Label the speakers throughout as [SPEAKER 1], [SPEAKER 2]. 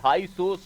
[SPEAKER 1] 250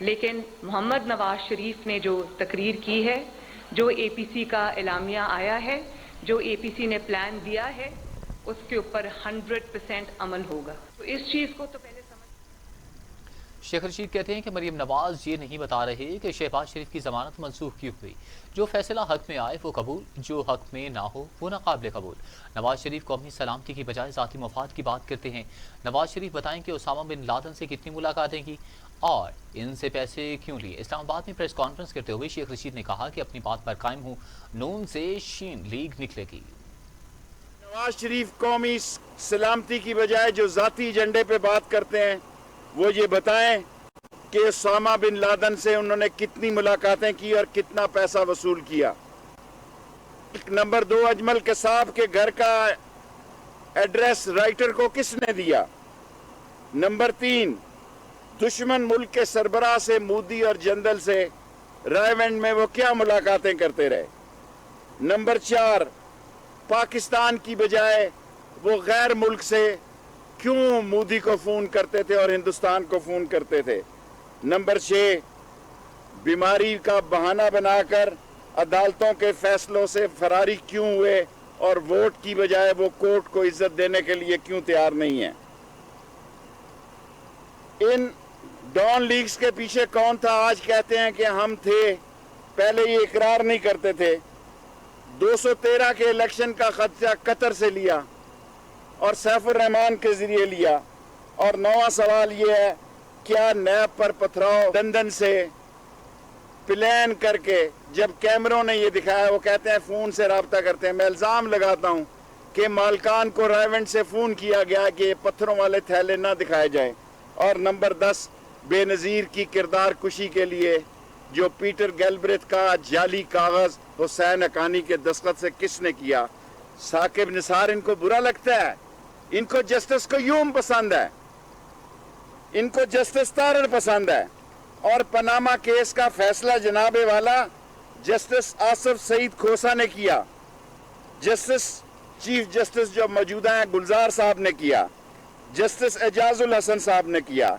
[SPEAKER 2] لیکن محمد نواز شریف نے جو تقریر کی ہے, جو اے پی سی کا اعلامیہ آیا ہے, جو اے پی سی نے پلان دیا ہے, اس کے اوپر 100% عمل ہوگا. تو اس چیز کو تو پہلے
[SPEAKER 1] شیخ رشید کہتے ہیں کہ مریم نواز یہ نہیں بتا رہے کہ شہباز شریف کی ضمانت منسوخ کیوں ہوئی. جو فیصلہ حق میں آئے وہ قبول, جو حق میں نہ ہو وہ ناقابل قبول. نواز شریف قومی سلامتی کی بجائے ذاتی مفاد کی بات کرتے ہیں. نواز شریف بتائیں کہ اسامہ بن لادن سے کتنی ملاقاتیں کی اور ان سے پیسے کیوں لیے. اسلام آباد میں پریس کانفرنس کرتے ہوئے شیخ رشید نے کہا کہ اپنی بات پر قائم ہوں, نون سے شین لیگ نکلے گی.
[SPEAKER 3] نواز شریف قومی سلامتی کی بجائے جو ذاتی ایجنڈے پہ بات کرتے ہیں وہ یہ بتائیں کہ اسامہ بن لادن سے انہوں نے کتنی ملاقاتیں کی اور کتنا پیسہ وصول کیا. نمبر 2, اجمل قصاب کے گھر کا ایڈریس رائٹر کو کس نے دیا. نمبر 3, دشمن ملک کے سربراہ سے مودی اور جندل سے رائے ونڈ میں وہ کیا ملاقاتیں کرتے رہے. نمبر 4, پاکستان کی بجائے وہ غیر ملک سے کیوں مودی کو فون کرتے تھے اور ہندوستان کو فون کرتے تھے. نمبر 6, بیماری کا بہانہ بنا کر عدالتوں کے فیصلوں سے فراری کیوں ہوئے اور ووٹ کی بجائے وہ کورٹ کو عزت دینے کے لیے کیوں تیار نہیں ہیں. ان ڈان لیگز کے پیچھے کون تھا؟ آج کہتے ہیں کہ ہم تھے, پہلے یہ اقرار نہیں کرتے تھے. 213 کے الیکشن کا خدشہ قطر سے لیا اور سیف الرحمان کے ذریعے لیا. اور نواں سوال یہ ہے, کیا نیب پر پتھراؤ لندن سے پلان کر کے جب کیمروں نے یہ دکھایا, وہ کہتے ہیں فون سے رابطہ کرتے ہیں. میں الزام لگاتا ہوں کہ مالکان کو رائے ونڈ سے فون کیا گیا کہ یہ پتھروں والے تھیلے نہ دکھائے جائیں. اور نمبر 10, بے نظیر کی کردار کشی کے لیے جو پیٹر گیلبریتھ کا جعلی کاغذ حسین حقانی کے دستخط سے کس نے کیا. ثاقب نثار ان کو برا لگتا ہے, ان کو جسٹس قیوم پسند ہے, ان کو جسٹس تارڑ پسند ہے. اور پاناما کیس کا فیصلہ جناب والا جسٹس آصف سعید کھوسا نے کیا, جسٹس چیف جسٹس جو موجودہ ہیں گلزار صاحب نے کیا, جسٹس اعجاز الحسن صاحب نے کیا,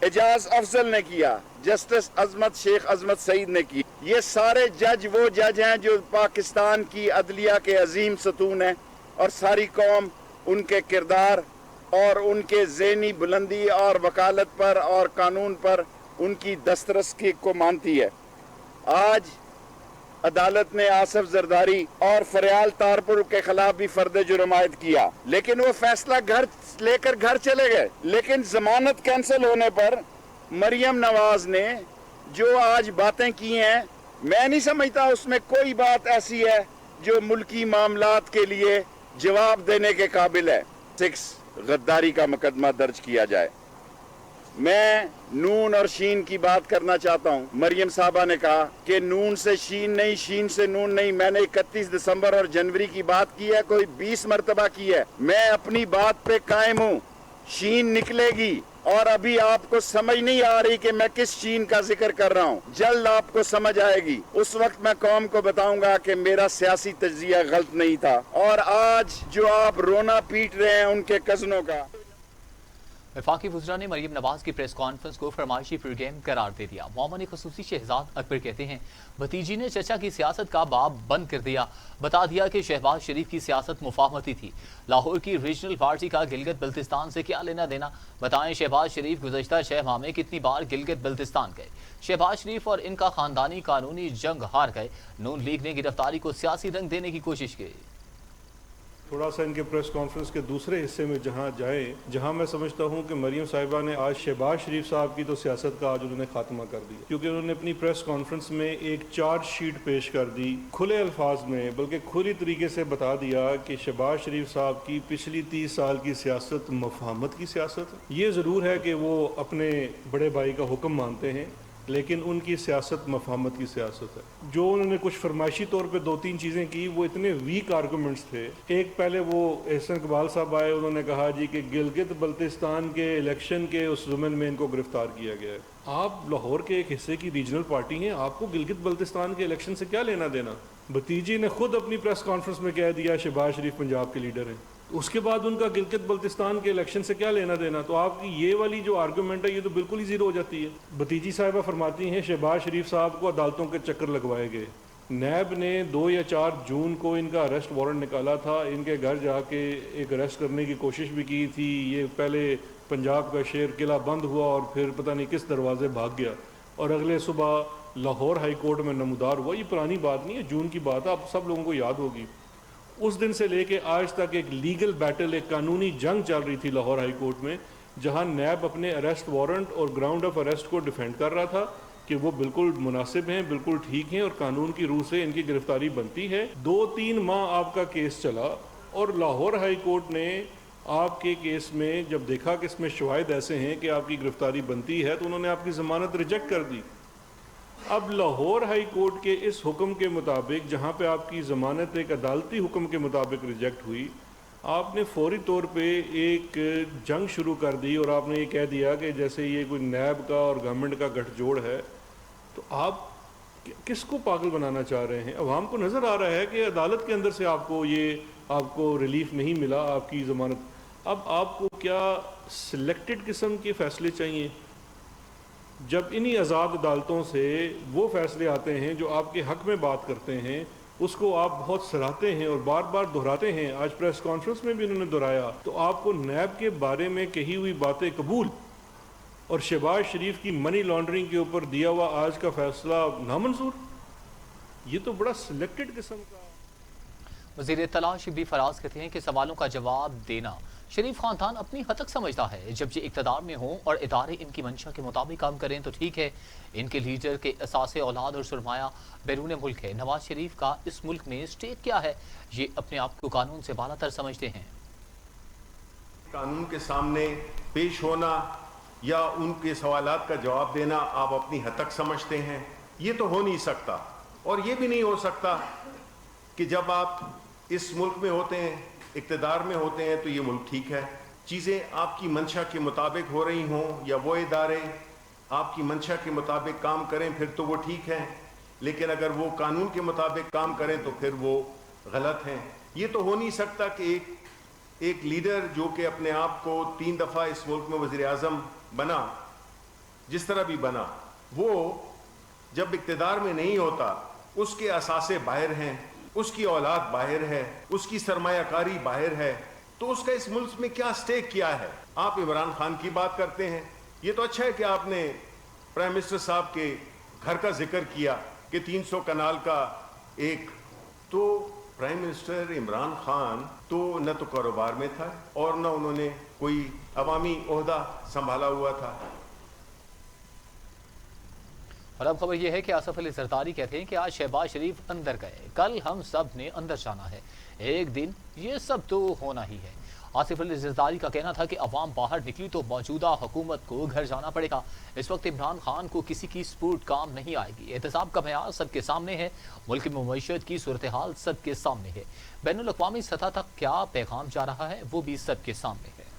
[SPEAKER 3] اعجاز افضل نے کیا, جسٹس عظمت شیخ عظمت سعید نے کی. یہ سارے جج وہ جج ہیں جو پاکستان کی عدلیہ کے عظیم ستون ہیں اور ساری قوم ان کے کردار اور ان کے ذہنی بلندی اور وکالت پر اور قانون پر ان کی دسترس کو مانتی ہے. آج عدالت نے آصف زرداری اور فریال تارپور کے خلاف بھی فرد جرم عائد کیا, لیکن وہ فیصلہ لے کر گھر چلے گئے. لیکن ضمانت کینسل ہونے پر مریم نواز نے جو آج باتیں کی ہیں, میں نہیں سمجھتا اس میں کوئی بات ایسی ہے جو ملکی معاملات کے لیے جواب دینے کے قابل ہے. 6 غداری کا مقدمہ درج کیا جائے. میں نون اور شین کی بات کرنا چاہتا ہوں. مریم صاحبہ نے کہا کہ نون سے شین نہیں, شین سے نون نہیں. میں نے 31 دسمبر اور جنوری کی بات کی ہے, کوئی 20 مرتبہ کی ہے. میں اپنی بات پہ قائم ہوں. شین نکلے گی اور ابھی آپ کو سمجھ نہیں آ رہی کہ میں کس شین کا ذکر کر رہا ہوں. جلد آپ کو سمجھ آئے گی. اس وقت میں قوم کو بتاؤں گا کہ میرا سیاسی تجزیہ غلط نہیں تھا. اور آج جو آپ رونا پیٹ رہے ہیں ان کے کزنوں کا.
[SPEAKER 1] وفاقی وزراء نے مریم نواز کی پریس کانفرنس کو فرمائشی پروگرام قرار دے دیا. مومن خصوصی شہزاد اکبر کہتے ہیں بھتیجی نے چچا کی سیاست کا باب بند کر دیا, بتا دیا کہ شہباز شریف کی سیاست مفاہمتی تھی. لاہور کی ریجنل پارٹی کا گلگت بلتستان سے کیا لینا دینا؟ بتائیں شہباز شریف گزشتہ 6 ماہ میں کتنی بار گلگت بلتستان گئے؟ شہباز شریف اور ان کا خاندانی قانونی جنگ ہار گئے. نون لیگ نے گرفتاری کو سیاسی رنگ دینے کی کوشش کی.
[SPEAKER 4] تھوڑا سا ان کے پریس کانفرنس کے دوسرے حصے میں جہاں میں سمجھتا ہوں کہ مریم صاحبہ نے آج شہباز شریف صاحب کی تو سیاست کا آج انہوں نے خاتمہ کر دیا, کیونکہ انہوں نے اپنی پریس کانفرنس میں ایک چارج شیٹ پیش کر دی, کھلے الفاظ میں بلکہ کھلی طریقے سے بتا دیا کہ شہباز شریف صاحب کی پچھلی 30 سال کی سیاست مفاہمت کی سیاست. یہ ضرور ہے کہ وہ اپنے بڑے بھائی کا حکم مانتے ہیں, لیکن ان کی سیاست مفاہمت کی سیاست ہے. جو انہوں نے کچھ فرمائشی طور پہ 2-3 چیزیں کی وہ اتنے ویک آرگومنٹس تھے. ایک پہلے وہ احسن اقبال صاحب آئے, انہوں نے کہا جی کہ گلگت بلتستان کے الیکشن کے اس ضمن میں ان کو گرفتار کیا گیا ہے. آپ لاہور کے ایک حصے کی ریجنل پارٹی ہیں, آپ کو گلگت بلتستان کے الیکشن سے کیا لینا دینا؟ بھتیجی نے خود اپنی پریس کانفرنس میں کہہ دیا شہباز شریف پنجاب کے لیڈر ہیں. اس کے بعد ان کا گلگت بلتستان کے الیکشن سے کیا لینا دینا؟ تو آپ کی یہ والی جو آرگومنٹ ہے یہ تو بالکل ہی زیرو ہو جاتی ہے۔ بھتیجی صاحبہ فرماتی ہیں شہباز شریف صاحب کو عدالتوں کے چکر لگوائے گئے۔ نیب نے 2 یا 4 جون کو ان کا اریسٹ وارنٹ نکالا تھا، ان کے گھر جا کے ایک اریسٹ کرنے کی کوشش بھی کی تھی۔ یہ پہلے پنجاب کا شیر قلعہ بند ہوا اور پھر پتہ نہیں کس دروازے بھاگ گیا، اور اگلے صبح لاہور ہائی کورٹ میں نمودار ہوا۔ یہ پرانی بات نہیں ہے، جون کی بات ہے، اب سب لوگوں کو یاد ہوگی۔ اس دن سے لے کے آج تک ایک لیگل بیٹل، ایک قانونی جنگ چل رہی تھی لاہور ہائی کورٹ میں، جہاں نیب اپنے اریسٹ وارنٹ اور گراؤنڈ آف اریسٹ کو ڈیفینڈ کر رہا تھا کہ وہ بالکل مناسب ہیں، بالکل ٹھیک ہیں اور قانون کی روح سے ان کی گرفتاری بنتی ہے۔ 2-3 ماہ آپ کا کیس چلا اور لاہور ہائی کورٹ نے آپ کے کیس میں جب دیکھا کہ اس میں شواہد ایسے ہیں کہ آپ کی گرفتاری بنتی ہے تو انہوں نے آپ کی ضمانت ریجیکٹ کر دی۔ اب لاہور ہائی کورٹ کے اس حکم کے مطابق جہاں پہ آپ کی ضمانت ایک عدالتی حکم کے مطابق ریجیکٹ ہوئی، آپ نے فوری طور پہ ایک جنگ شروع کر دی اور آپ نے یہ کہہ دیا کہ جیسے یہ کوئی نیب کا اور گورنمنٹ کا گٹھ جوڑ ہے۔ تو آپ کس کو پاگل بنانا چاہ رہے ہیں؟ عوام کو نظر آ رہا ہے کہ عدالت کے اندر سے آپ کو ریلیف نہیں ملا، آپ کی ضمانت۔ اب آپ کو کیا سلیکٹڈ قسم کے فیصلے چاہیے؟ جب انہی آزاد عدالتوں سے وہ فیصلے آتے ہیں جو آپ کے حق میں بات کرتے ہیں، اس کو آپ بہت سراہتے ہیں اور بار بار دہراتے ہیں۔ آج پریس کانفرنس میں بھی انہوں نے دہرایا۔ تو آپ کو نیب کے بارے میں کہی ہوئی باتیں قبول اور شہباز شریف کی منی لانڈرنگ کے اوپر دیا ہوا آج کا فیصلہ نامنظور؟ یہ تو بڑا سلیکٹڈ قسم کا۔
[SPEAKER 1] وزیر اطلاع شبلی فراز کہتے ہیں کہ سوالوں کا جواب دینا شریف خاندان اپنی حد تک سمجھتا ہے۔ جب یہ اقتدار میں ہوں اور ادارے ان کی منشا کے مطابق کام کریں تو ٹھیک ہے۔ ان کے لیڈر کے اساس اولاد اور سرمایہ بیرون ملک ہے۔ نواز شریف کا اس ملک میں اسٹیک کیا ہے؟ یہ اپنے آپ کو قانون سے بالا تر سمجھتے ہیں۔
[SPEAKER 5] قانون کے سامنے پیش ہونا یا ان کے سوالات کا جواب دینا آپ اپنی حد تک سمجھتے ہیں، یہ تو ہو نہیں سکتا۔ اور یہ بھی نہیں ہو سکتا کہ جب آپ اس ملک میں ہوتے ہیں، اقتدار میں ہوتے ہیں، تو یہ ملک ٹھیک ہے، چیزیں آپ کی منشا کے مطابق ہو رہی ہوں یا وہ ادارے آپ کی منشا کے مطابق کام کریں پھر تو وہ ٹھیک ہے، لیکن اگر وہ قانون کے مطابق کام کریں تو پھر وہ غلط ہیں۔ یہ تو ہو نہیں سکتا کہ ایک لیڈر جو کہ اپنے آپ کو 3 دفعہ اس ملک میں وزیر اعظم بنا، جس طرح بھی بنا، وہ جب اقتدار میں نہیں ہوتا، اس کے اثاثے باہر ہیں، اس کی اولاد باہر ہے، اس کی سرمایہ کاری باہر ہے، تو اس کا اس ملک میں کیا سٹیک کیا ہے؟ آپ عمران خان کی بات کرتے ہیں، یہ تو اچھا ہے کہ آپ نے پرائم منسٹر صاحب کے گھر کا ذکر کیا کہ 300 کنال کا ایک، تو پرائم منسٹر عمران خان تو نہ تو کاروبار میں تھا اور نہ انہوں نے کوئی عوامی عہدہ سنبھالا ہوا تھا۔
[SPEAKER 1] اور اب خبر یہ ہے کہ آصف علی زرداری کہتے ہیں کہ آج شہباز شریف اندر گئے، کل ہم سب نے اندر جانا ہے، ایک دن یہ سب تو ہونا ہی ہے۔ آصف علی زرداری کا کہنا تھا کہ عوام باہر نکلی تو موجودہ حکومت کو گھر جانا پڑے گا۔ اس وقت عمران خان کو کسی کی سپورٹ کام نہیں آئے گی۔ احتساب کا معیار سب کے سامنے ہے، ملک میں معیشت کی صورتحال سب کے سامنے ہے، بین الاقوامی سطح تک کیا پیغام جا رہا ہے وہ بھی سب کے سامنے ہے۔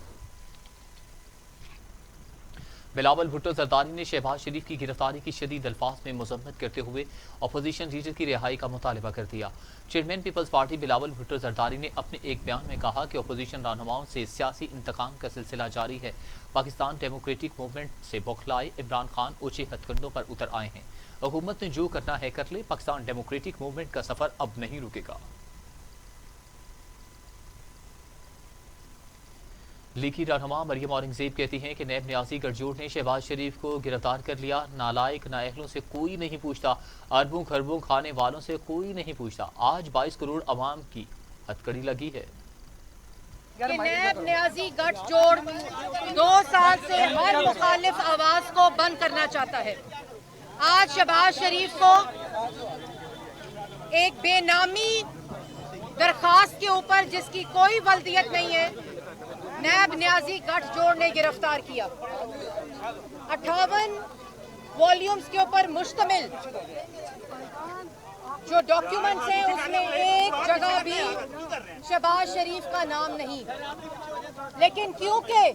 [SPEAKER 1] بلاول بھٹو زرداری نے شہباز شریف کی گرفتاری کی شدید الفاظ میں مذمت کرتے ہوئے اپوزیشن لیڈر کی رہائی کا مطالبہ کر دیا۔ چیئرمین پیپلز پارٹی بلاول بھٹو زرداری نے اپنے ایک بیان میں کہا کہ اپوزیشن رہنماؤں سے سیاسی انتقام کا سلسلہ جاری ہے۔ پاکستان ڈیموکریٹک موومنٹ سے بوکھلائے عمران خان اونچے ہتھ کنڈوں پر اتر آئے ہیں۔ حکومت نے جو کرنا ہے کر لے، پاکستان ڈیموکریٹک موومنٹ کا سفر اب نہیں رکے گا۔ لیگی رہنما مریم اورنگزیب کہتی ہیں کہ نیب نیازی گٹھجوڑ نے شہباز شریف کو گرفتار کر لیا، نالائق نااہلوں سے کوئی نہیں پوچھتا، اربوں خربوں کھانے والوں سے کوئی نہیں پوچھتا، آج 22 کروڑ عوام کی ہتکڑی لگی ہے۔
[SPEAKER 6] نیب نیازی گٹھ جوڑ 2 سال سے ہر مخالف آواز کو بند کرنا چاہتا ہے۔ آج شہباز شریف کو ایک بے نامی درخواست کے اوپر جس کی کوئی ولدیت نہیں ہے، نیب نیازی گٹھ جوڑ نے گرفتار کیا۔ 58 والیومز کے اوپر مشتمل جو ڈاکیومنٹس ہیں اس میں ایک جگہ بھی شہباز شریف کا نام نہیں، لیکن کیونکہ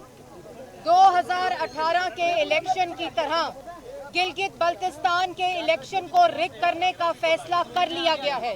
[SPEAKER 6] 2018 کے الیکشن کی طرح گلگت بلتستان کے الیکشن کو رگ کرنے کا فیصلہ کر لیا گیا ہے،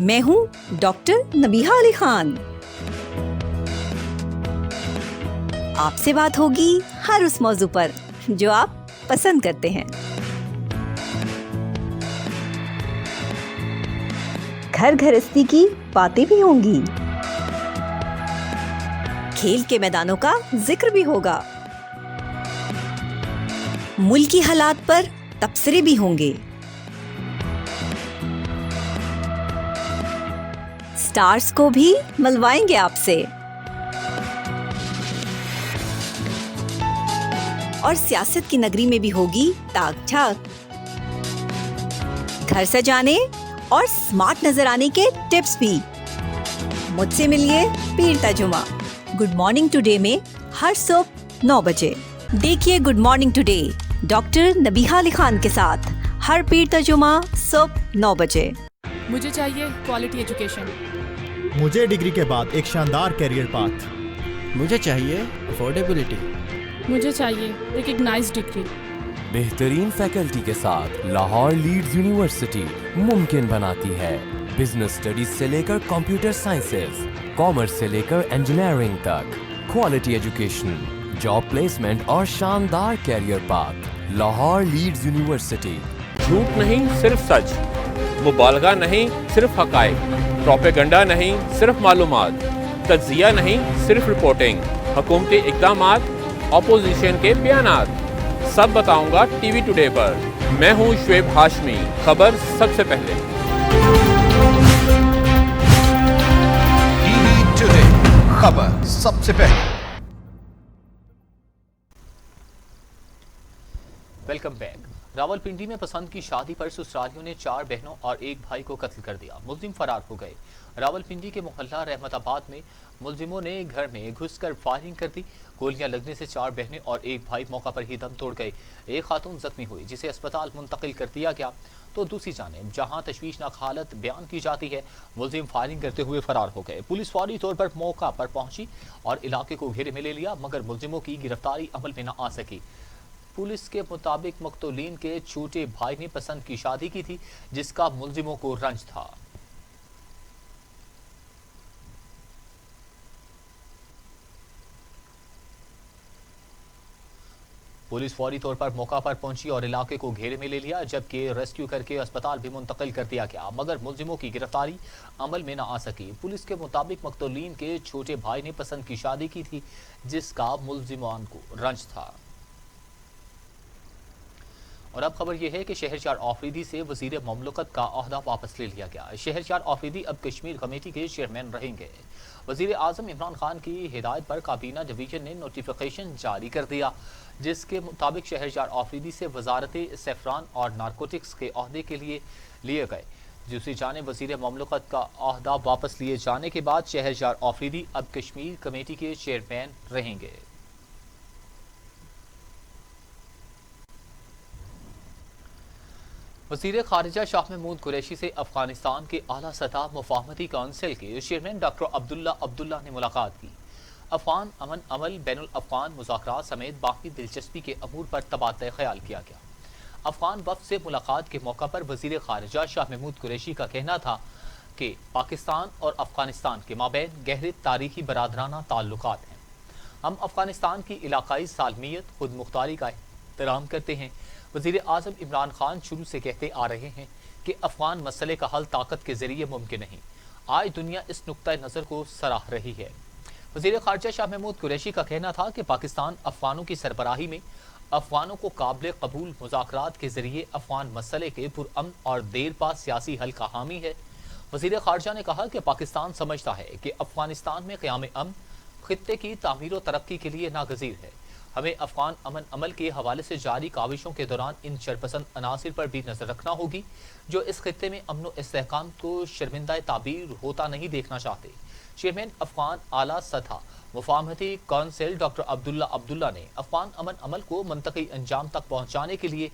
[SPEAKER 7] میں ہوں ڈاکٹر نبیہہ علی خان. آپ سے بات ہوگی ہر اس موضوع پر جو آپ پسند کرتے ہیں. گھر گھرستی کی باتیں بھی ہوں گی. کھیل کے میدانوں کا ذکر بھی ہوگا. ملکی حالات پر تبصرے بھی ہوں گے. سٹارز کو بھی ملوائیں گے آپ سے. اور سیاست کی نگری میں بھی ہوگی تاک جھاک. گھر سجانے اور سمارٹ نظر آنے کے ٹپس بھی. مجھ سے ملیے پیر ترجمہ گڈ مارننگ ٹوڈے میں ہر صبح 9 بجے. دیکھیے good morning today doctor نبیہہ Ali Khan کے ساتھ ہر پیر ترجمہ صبح 9 بجے.
[SPEAKER 8] مجھے چاہیے کوالٹی ایجوکیشن.
[SPEAKER 9] مجھے ڈگری کے بعد ایک شاندار کیریئر پاتھ.
[SPEAKER 10] مجھے چاہیے افورڈیبلٹی.
[SPEAKER 8] مجھے چاہیے ریکگنائزڈ ڈگری.
[SPEAKER 11] بہترین فیکلٹی کے ساتھ لاہور لیڈز یونیورسٹی ممکن بناتی ہے بزنس اسٹڈیز سے لے کر کمپیوٹر سائنسز، کامرس سے لے کر انجینئرنگ تک. کوالٹی ایجوکیشن، جاب پلیسمنٹ اور شاندار career path. Lahore Leeds University.
[SPEAKER 12] جھوٹ نہیں صرف سچ، مبالغہ نہیں صرف حقائق، پروپیگنڈا نہیں صرف معلومات، تجزیہ نہیں صرف رپورٹنگ، حکومتی اقدامات، اپوزیشن کے بیانات، سب بتاؤں گا ٹی وی ٹوڈے پر. میں ہوں شعیب ہاشمی. خبر سب سے پہلے.
[SPEAKER 13] ٹی وی ٹوڈے، خبر سب سے پہلے.
[SPEAKER 1] Welcome back. راولپنڈی میں پسند کی شادی پر سسرالیوں نے 4 بہنوں اور 1 بھائی کو قتل کر دیا. ملزم فرار ہو گئے. راولپنڈی کے محلہ رحمت آباد میں ملزموں نے گھر میں گھس کر فائرنگ کر دی. گولیاں لگنے سے 4 بہنیں اور 1 بھائی موقع پر ہی دم توڑ گئے. ایک خاتون زخمی ہوئی جسے اسپتال منتقل کر دیا گیا، تو دوسری جانب جہاں تشویشناک حالت بیان کی جاتی ہے، ملزم فائرنگ کرتے ہوئے فرار ہو گئے. پولیس فوری طور پر موقع پر پہنچی اور علاقے کو گھیرے میں لے لیا، مگر ملزموں کی گرفتاری عمل میں نہ آ سکی. پولیس کے مطابق مقتولین کے چھوٹے بھائی نے پسند کی شادی کی تھی جس کا ملزموں کو رنج تھا. پولیس فوری طور پر موقع پر پہنچی اور علاقے کو گھیرے میں لے لیا، جبکہ ریسکیو کر کے اسپتال بھی منتقل کر دیا گیا، مگر ملزموں کی گرفتاری عمل میں نہ آ سکی. پولیس کے مطابق مقتولین کے چھوٹے بھائی نے پسند کی شادی کی تھی جس کا ملزمان کو رنج تھا. اور اب خبر یہ ہے کہ شہرچار آفریدی سے وزیر مملکت کا عہدہ واپس لے لیا گیا. شہرچار آفریدی اب کشمیر کمیٹی کے چیئرمین رہیں گے. وزیر اعظم عمران خان کی ہدایت پر کابینہ ڈویژن نے نوٹیفیکیشن جاری کر دیا جس کے مطابق شہرچار آفریدی سے وزارت سیفران اور نارکوٹکس کے عہدے کے لیے گئے. دوسری جانب وزیر مملکت کا عہدہ واپس لیے جانے کے بعد شہرچار آفریدی اب کشمیر کمیٹی کے چیئرمین رہیں گے. وزیر خارجہ شاہ محمود قریشی سے افغانستان کے اعلیٰ سطح مفاہمتی کونسل کے چیئرمین ڈاکٹر عبداللہ نے ملاقات کی. افغان امن عمل، بین الافغان مذاکرات سمیت باقی دلچسپی کے امور پر تبادلہ خیال کیا گیا. افغان وفد سے ملاقات کے موقع پر وزیر خارجہ شاہ محمود قریشی کا کہنا تھا کہ پاکستان اور افغانستان کے مابین گہرے تاریخی برادرانہ تعلقات ہیں. ہم افغانستان کی علاقائی سالمیت، خود مختاری کا احترام کرتے ہیں. وزیر اعظم عمران خان شروع سے کہتے آ رہے ہیں کہ افغان مسئلے کا حل طاقت کے ذریعے ممکن نہیں. آج دنیا اس نقطۂ نظر کو سراہ رہی ہے. وزیر خارجہ شاہ محمود قریشی کا کہنا تھا کہ پاکستان افغانوں کی سربراہی میں افغانوں کو قابل قبول مذاکرات کے ذریعے افغان مسئلے کے پرامن اور دیر پا سیاسی حل کا حامی ہے. وزیر خارجہ نے کہا کہ پاکستان سمجھتا ہے کہ افغانستان میں قیام امن خطے کی تعمیر و ترقی کے لیے ناگزیر ہے. ہمیں افغان امن عمل کے حوالے سے جاری کاوشوں کے دوران ان شرپسند عناصر پر بھی نظر رکھنا ہوگی جو اس خطے میں امن و استحکام کو شرمندہ تعبیر ہوتا نہیں دیکھنا چاہتے. چیئرمین افغان اعلیٰ سطح مفاہمتی کونسل ڈاکٹر عبداللہ نے افغان امن عمل کو منطقی انجام تک پہنچانے کے لیے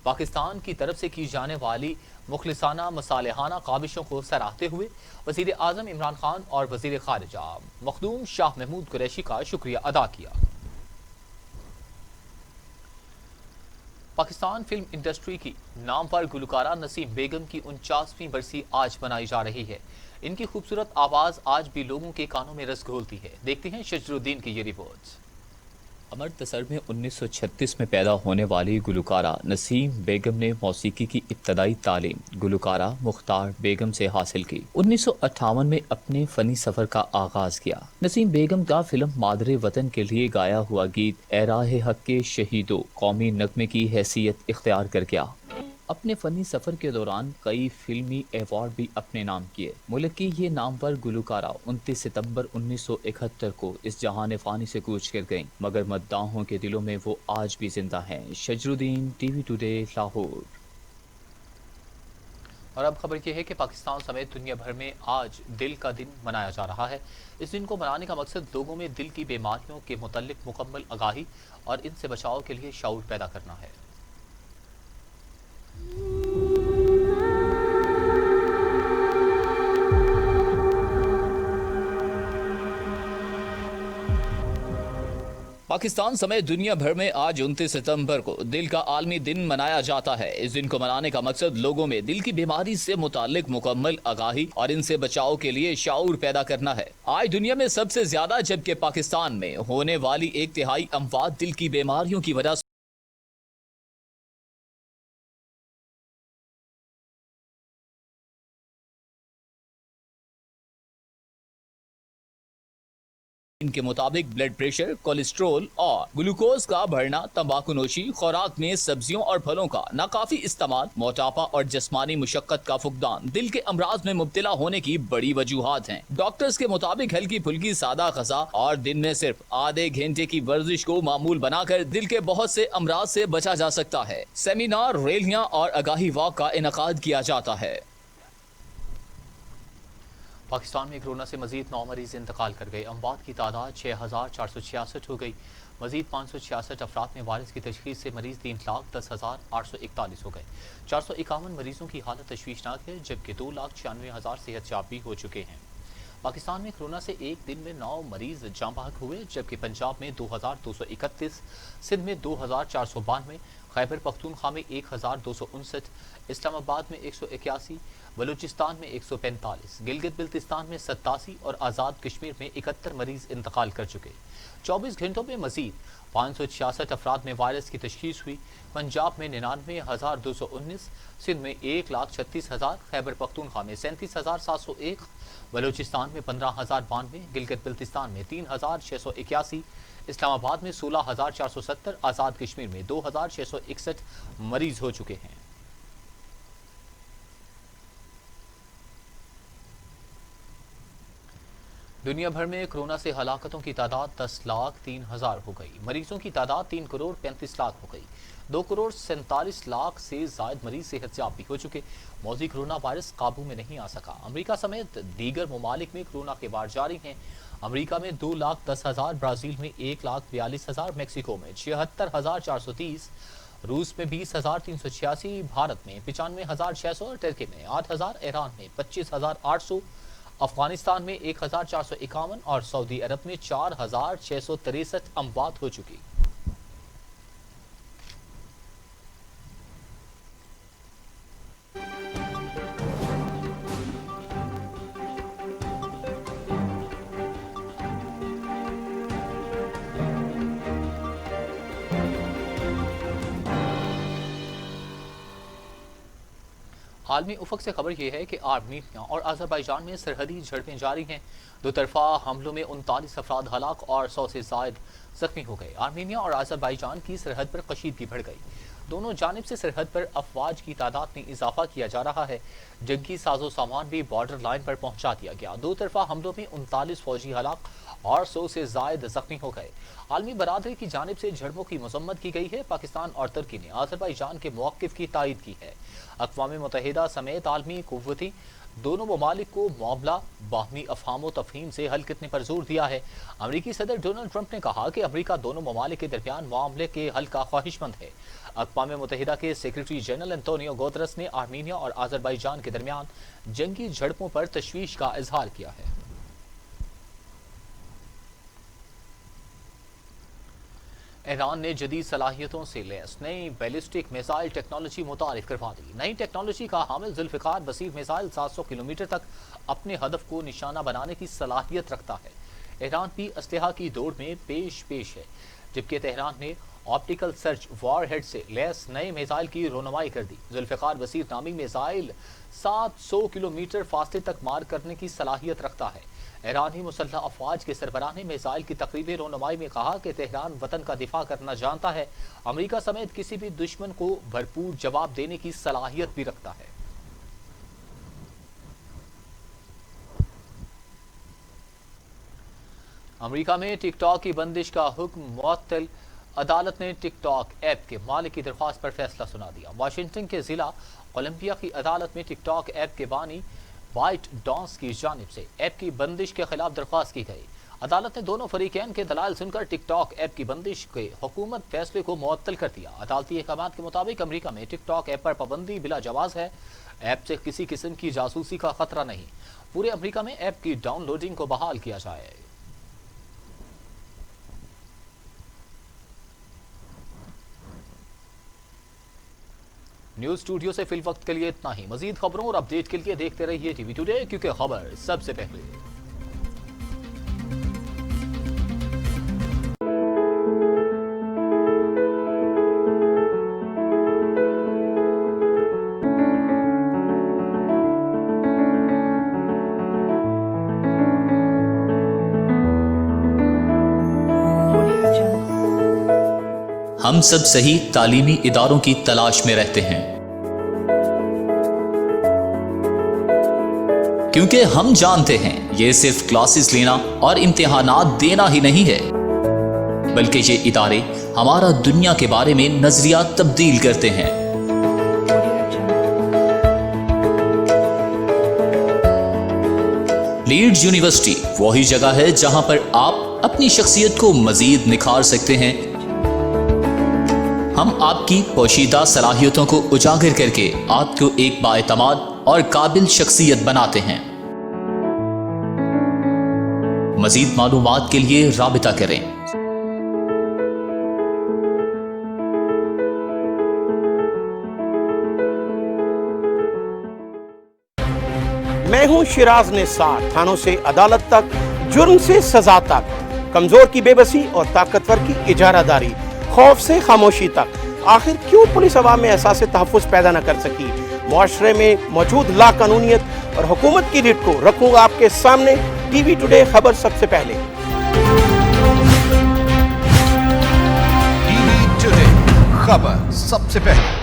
[SPEAKER 1] پاکستان کی طرف سے کی جانے والی مخلصانہ مصالحانہ کاوشوں کو سراہتے ہوئے وزیر اعظم عمران خان اور وزیر خارجہ مخدوم شاہ محمود قریشی کا شکریہ ادا کیا. پاکستان فلم انڈسٹری کی نامور گلوکارہ نسیم بیگم کی 49ویں برسی آج منائی جا رہی ہے۔ ان کی خوبصورت آواز آج بھی لوگوں کے کانوں میں رس گھولتی ہے۔ دیکھتے ہیں شجر الدین کی یہ رپورٹ۔ امرتسر میں 1936 میں پیدا ہونے والی گلوکارہ نسیم بیگم نے موسیقی کی ابتدائی تعلیم گلوکارہ مختار بیگم سے حاصل کی۔ 1958 میں اپنے فنی سفر کا آغاز کیا۔ نسیم بیگم کا فلم مادر وطن کے لیے گایا ہوا گیت اے راہ حق کے شہیدوں قومی نغمے کی حیثیت اختیار کر گیا۔ اپنے فنی سفر کے دوران کئی فلمی ایوارڈ بھی اپنے نام کیے۔ ملک کی یہ نامور گلوکارہ 29 ستمبر 1971 کو اس جہان فانی سے کوچ کر گئیں، مگر مداحوں کے دلوں میں وہ آج بھی زندہ ہیں۔ شجر الدین، ٹی وی ٹوڈے، لاہور۔ اور اب خبر یہ ہے کہ پاکستان سمیت دنیا بھر میں آج دل کا دن منایا جا رہا ہے۔ اس دن کو منانے کا مقصد لوگوں میں دل کی بیماریوں کے متعلق مکمل آگاہی اور ان سے بچاؤ کے لیے شعور پیدا کرنا ہے۔ پاکستان سمیت دنیا بھر میں آج 29 ستمبر کو دل کا عالمی دن منایا جاتا ہے۔ اس دن کو منانے کا مقصد لوگوں میں دل کی بیماری سے متعلق مکمل آگاہی اور ان سے بچاؤ کے لیے شعور پیدا کرنا ہے۔ آج دنیا میں سب سے زیادہ جبکہ پاکستان میں ہونے والی 1/3 اموات دل کی بیماریوں کی وجہ سے ان کے مطابق بلڈ پریشر، کولیسٹرول اور گلوکوز کا بڑھنا، تمباکو نوشی، خوراک میں سبزیوں اور پھلوں کا ناکافی استعمال، موٹاپا اور جسمانی مشقت کا فقدان دل کے امراض میں مبتلا ہونے کی بڑی وجوہات ہیں۔ ڈاکٹرز کے مطابق ہلکی پھلکی سادہ غذا اور دن میں صرف آدھے گھنٹے کی ورزش کو معمول بنا کر دل کے بہت سے امراض سے بچا جا سکتا ہے۔ سیمینار، ریلیاں اور آگاہی واک کا انعقاد کیا جاتا ہے۔ پاکستان میں کورونا سے مزید 9 مریض انتقال کر گئے۔ اموات کی تعداد 6466 ہو گئی۔ مزید 566 افراد میں وائرس کی تشخیص سے مریض 3,10,841 ہو گئے۔ 451 مریضوں کی حالت تشویشناک ہے، جبکہ 2,96,000 صحت یاب بھی ہو چکے ہیں۔ پاکستان میں کورونا سے ایک دن میں 9 مریض جاں بحق ہوئے، جبکہ پنجاب میں 2,231، سندھ میں 2,492، خیبر پختونخوا میں 1,259، اسلام آباد میں 181، بلوچستان میں 145، گلگت بلتستان میں 87 اور آزاد کشمیر میں 71 مریض انتقال کر چکے۔ 24 گھنٹوں میں مزید 566 افراد میں وائرس کی تشخیص ہوئی۔ پنجاب میں 99,219، سندھ میں 1,36,000، خیبر پختونخوا میں 37,701، بلوچستان میں 15,092، گلگت بلتستان میں 3,681، اسلام آباد میں 16,470، آزاد کشمیر میں 2,661 مریض ہو چکے ہیں۔ دنیا بھر میں کورونا سے ہلاکتوں کی تعداد 10,03,000 ہو گئی۔ مریضوں کی تعداد 3,35,00,000 ہو گئی۔ 2,47,00,000 سے زائد مریض صحت یاب بھی ہو چکے۔ موذی کورونا وائرس قابو میں نہیں آ سکا۔ امریکہ سمیت دیگر ممالک میں کورونا کے وار جاری ہیں۔ امریکہ میں 2,10,000، برازیل میں 1,42,000، میکسیکو میں 76,430، روس میں 20,386، بھارت میں 95,600، ترکی میں 8,000، ایران میں 25,800، افغانستان میں 1,451 اور سعودی عرب میں 4,663 اموات ہو چکی۔ عالمی افق سے خبر یہ ہے کہ آرمینیا اور آذربائیجان میں سرحدی جھڑپیں جاری ہیں۔ دو طرفہ حملوں میں 39 افراد ہلاک اور 100 سے زائد زخمی ہو گئے۔ آرمینیا اور آذربائیجان کی سرحد پر کشیدگی بڑھ گئی۔ دونوں جانب سے سرحد پر افواج کی تعداد میں اضافہ کیا جا رہا ہے۔ جنگی ساز و سامان بھی بارڈر لائن پر پہنچا دیا گیا۔ دو طرفہ حملوں میں 39 فوجی ہلاک اور 100 سے زائد زخمی ہو گئے۔ عالمی برادری کی جانب سے جھڑپوں کی مذمت کی گئی ہے۔ پاکستان اور ترکی نے آذربائیجان کے موقف کی تائید کی ہے۔ اقوام متحدہ سمیت عالمی قوتیں دونوں ممالک کو معاملہ باہمی افہام و تفہیم سے حل کرنے پر زور دیا ہے۔ امریکی صدر ڈونلڈ ٹرمپ نے کہا کہ امریکہ دونوں ممالک کے درمیان معاملے کے حل کا خواہش مند ہے۔ اقوام متحدہ کے سیکرٹری جنرل انتونیو گوترس نے آرمینیا اور آذربائیجان کے درمیان جنگی جھڑپوں پر تشویش کا اظہار کیا ہے۔ ایران نے جدید صلاحیتوں سے لیس نئی بیلسٹک میزائل ٹیکنالوجی متعارف کروا دی. نئی ٹیکنالوجی کا حامل ذوالفقار وسیع میزائل 700 کلومیٹر تک اپنے ہدف کو نشانہ بنانے کی صلاحیت رکھتا ہے. ایران بھی اسلحہ کی دوڑ میں پیش ہے، جبکہ تہران نے آپٹیکل سرچ وار ہیڈ سے لیس نئے میزائل کی رونمائی کر دی. ذوالفقار وسیع نامی میزائل 700 کلومیٹر فاصلے تک مار کرنے کی صلاحیت رکھتا ہے. ایرانی مسلح افواج کے سربراہ نے میزائل کی تقریبی رونمائی میں کہا کہ تہران وطن کا دفاع کرنا جانتا ہے، امریکہ سمیت کسی بھی دشمن کو بھرپور جواب دینے کی صلاحیت بھی رکھتا ہے. امریکہ میں ٹک ٹاک کی بندش کا حکم معطل. عدالت نے ٹک ٹاک ایپ کے مالک کی درخواست پر فیصلہ سنا دیا. واشنگٹن کے ضلع کولمبیا کی عدالت میں ٹک ٹاک ایپ کے بانی وائٹ ڈانس کی جانب سے ایپ کی بندش کے خلاف درخواست کی گئی. عدالت نے دونوں فریقین کے دلائل سن کر ٹک ٹاک ایپ کی بندش کے حکومت فیصلے کو معطل کر دیا. عدالتی احکامات کے مطابق امریکہ میں ٹک ٹاک ایپ پر پابندی بلا جواز ہے. ایپ سے کسی قسم کی جاسوسی کا خطرہ نہیں. پورے امریکہ میں ایپ کی ڈاؤن لوڈنگ کو بحال کیا جائے. نیوز اسٹوڈیو سے فی الوقت کے لیے اتنا ہی. مزید خبروں اور اپڈیٹ کے لیے دیکھتے رہیے ٹی وی ٹوڈے، کیونکہ خبر سب سے پہلے.
[SPEAKER 14] ہم سب صحیح تعلیمی اداروں کی تلاش میں رہتے ہیں، کیونکہ ہم جانتے ہیں یہ صرف کلاسز لینا اور امتحانات دینا ہی نہیں ہے، بلکہ یہ ادارے ہمارا دنیا کے بارے میں نظریات تبدیل کرتے ہیں. لیڈز یونیورسٹی وہی جگہ ہے جہاں پر آپ اپنی شخصیت کو مزید نکھار سکتے ہیں. ہم آپ کی پوشیدہ صلاحیتوں کو اجاگر کر کے آپ کو ایک بااعتماد اور قابل شخصیت بناتے ہیں. مزید معلومات کے لیے رابطہ کریں.
[SPEAKER 15] میں ہوں شیراز نثار. تھانوں سے عدالت تک، جرم سے سزا تک، کمزور کی بے بسی اور طاقتور کی اجارہ داری، خوف سے خاموشی تک. آخر کیوں پولیس عوام میں احساس تحفظ پیدا نہ کر سکی؟ معاشرے میں موجود لا قانونیت اور حکومت کی ریٹ کو رکھوں گا آپ کے سامنے. ٹی وی ٹوڈے خبر سب سے پہلے.
[SPEAKER 13] ٹی وی ٹوڈے خبر سب سے پہلے.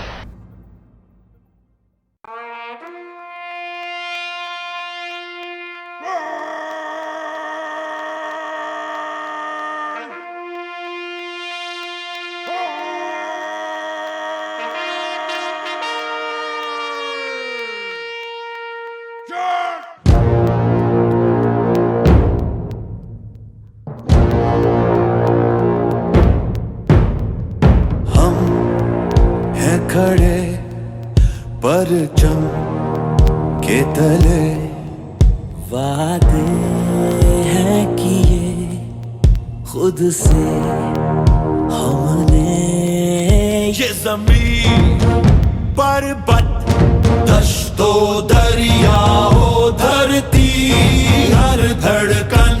[SPEAKER 16] کھڑے پرچم کے تلے، وعدے ہیں کیے خود سے ہم نے. یہ زمین پربت، دشت و دریا ہو، دھرتی ہر دھڑکن